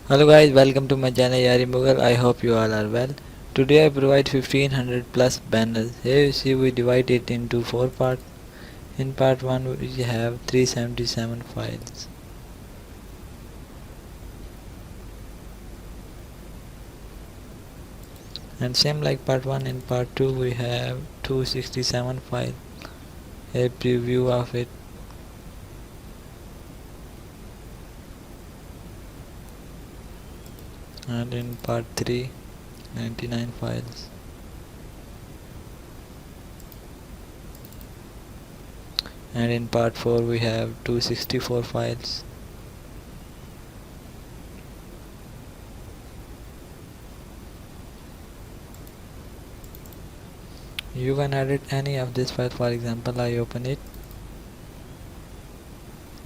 Hello guys, welcome to my channel Yarimughal. I hope you all are well. Today I provide 1500 plus banners. Here you see we divide it into 4 parts. In part 1 we have 377 files. And same like part 1, in part 2 we have 267 files. A preview of it. And in part 3, 99 files. And in part 4 we have 264 files. You can edit any of this file. For example, I open it.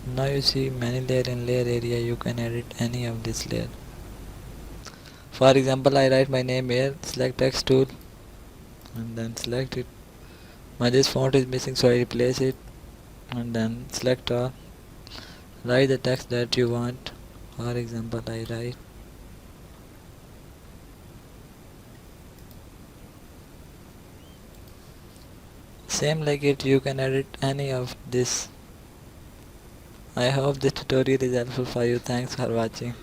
Now you see many layer. In layer area you can edit any of this layer. For example, I write my name here, select text tool and then select it. This font is missing, so I replace it and then select all. Write the text that you want. For example, I write same like it. You can edit any of this. I hope this tutorial is helpful for you. Thanks for watching.